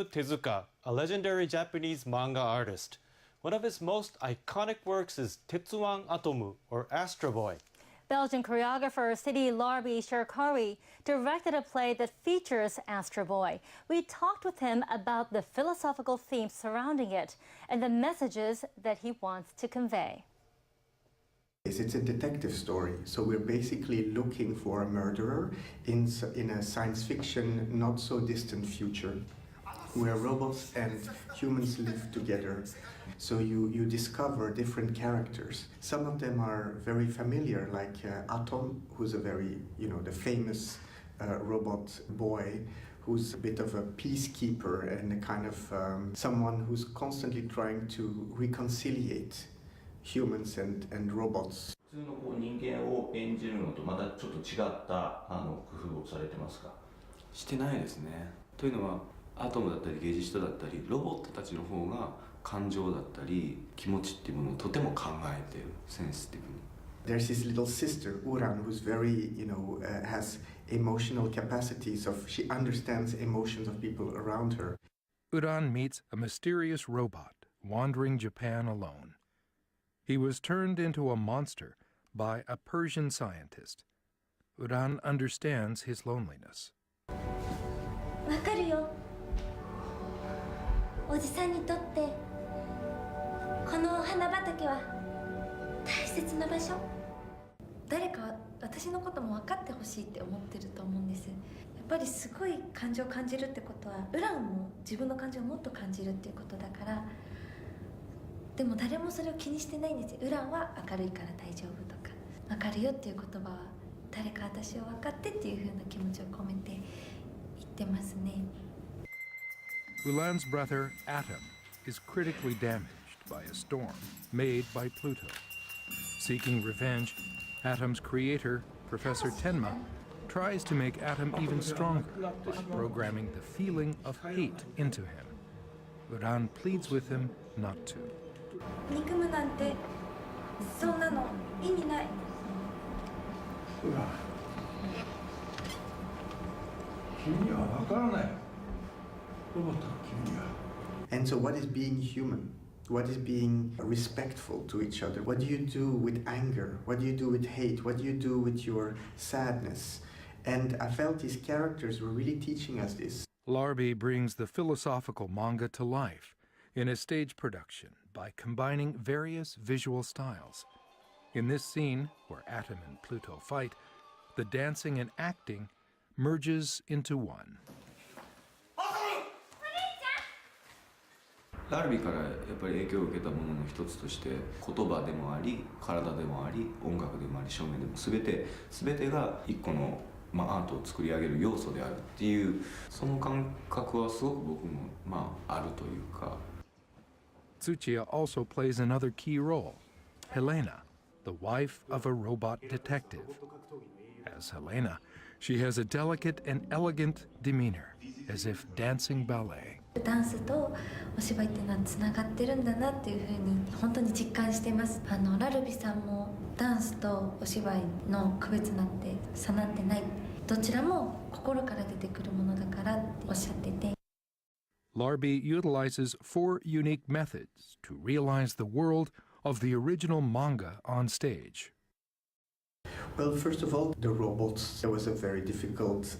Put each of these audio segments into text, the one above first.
Tezuka, a legendary Japanese manga artist. One of his most iconic works is Tetsuwan Atomu, or Astro Boy. Belgian choreographer Sidi Larbi Cherkaoui directed a play that features Astro Boy. We talked with him about the philosophical themes surrounding it and the messages that he wants to convey. It's a detective story, so we're basically looking for a murderer in a science fiction, not so distant future, where robots and humans live together. So you discover different characters. Some of them are very familiar, like Atom, who's a very, the famous robot boy, who's a bit of a peacekeeper and a kind of someone who's constantly trying to reconciliate humans and robots. 普通の人間を演じるのとまたちょっと違った工夫をされてますか？してないですね。というのはアトムだったりゲージストだったりロボットたちの方が感情だったり気持ちっていうものをとても考えている、センシティブに。There's his little sister Uran, who's very, has emotional capacities she understands emotions of people around her. Uran meets a mysterious robot wandering Japan alone. He was turned into a monster by a Persian scientist. Uran understands his loneliness. わかるよ。おじさんにとってこのお花畑は大切な場所。誰か私のことも分かってほしいって思ってると思うんです。やっぱりすごい感情を感じるってことはウランも自分の感情をもっと感じるっていうことだから。でも誰もそれを気にしてないんですよ。ウランは明るいから大丈夫とか、分かるよっていう言葉は誰か私を分かってっていう風な気持ちを込めて言ってますね。Ulan's brother, Atom, is critically damaged by a storm made by Pluto. Seeking revenge, Atom's creator, Professor Tenma, tries to make Atom even stronger by programming the feeling of hate into him. Ulan pleads with him not to. 憎むなんてそんなの意味ない。君はわからない。ロボットの君は。And so what is being human? What is being respectful to each other? What do you do with anger? What do you do with hate? What do you do with your sadness? And I felt these characters were really teaching us this. Larbi brings the philosophical manga to life in a stage production by combining various visual styles. In this scene, where Atom and Pluto fight, the dancing and acting merges into one. ラルビからやっぱり影響を受けたものの一つとして言葉でもあり体でもあり音楽でもあり照明でも全てが一個の、アートを作り上げる要素であるっていうその感覚はすごく僕もあるというか。Tsuchiya also plays another key role, Helena, the wife of a robot detective. As Helena, she has a delicate and elegant demeanor, as if dancing ballet. ダンスとお芝居っていうのはつながってるんだなっていうふうに本当に実感してます。ラルビさんもダンスとお芝居の区別なんて差なんてない。どちらも心から出てくるものだからっておっしゃってて。Larbi utilizes 4 unique methods to realize the world of the original manga on stage. Well, first of all, the robots. It was a very difficult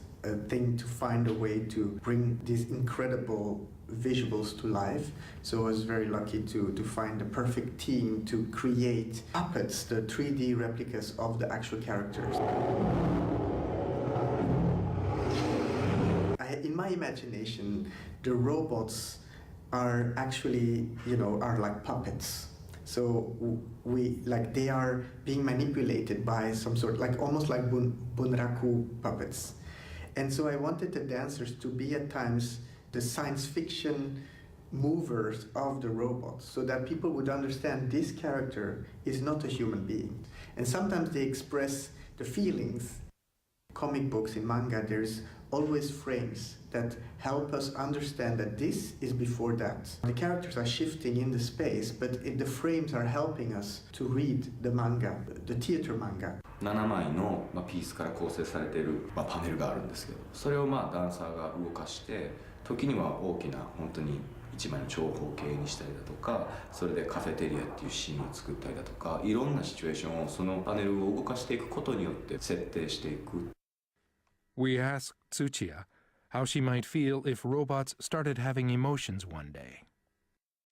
thing to find a way to bring these incredible visuals to life. So I was very lucky to find the perfect team to create puppets, the 3D replicas of the actual characters. In my imagination, the robots are actually, are like puppets. So they are being manipulated by some sort, almost like bunraku puppets. And so I wanted the dancers to be at times the science fiction movers of the robots, so that people would understand this character is not a human being. And sometimes they express the feelings. Comic books, in manga, there's always frames that help us understand that this is before that. The characters are shifting in the space, but the frames are helping us to read the manga, the theater manga. 7枚のピースから構成されているパネルがあるんですけど、それをダンサーが動かして時には大きな本当に一枚の長方形にしたりだとか、それでカフェテリアっていうシーンを作ったりだとか、いろんなシチュエーションをそのパネルを動かしていくことによって設定していく。 We asked Tsuchiya how she might feel if robots started having emotions one day.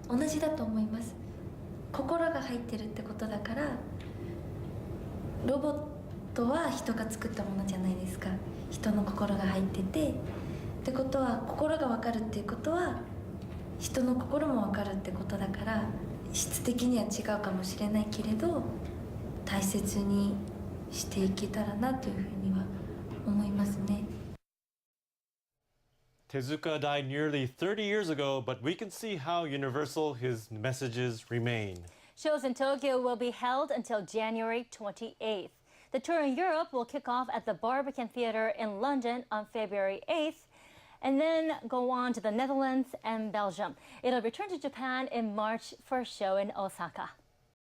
同じだと思います。心が入ってるってことだから、ロボットは人が作ったものじゃないですか。人の心が入っててってことは、心が分かるっていうことは人の心も分かるってことだから、質的には違うかもしれないけれど大切にしていけたらなというふうには思いますね。Tezuka died nearly 30 years ago, but we can see how universal his messages remain. Shows in Tokyo will be held until January 28th. The tour in Europe will kick off at the Barbican Theatre in London on February 8th, and then go on to the Netherlands and Belgium. It'll return to Japan in March for a show in Osaka.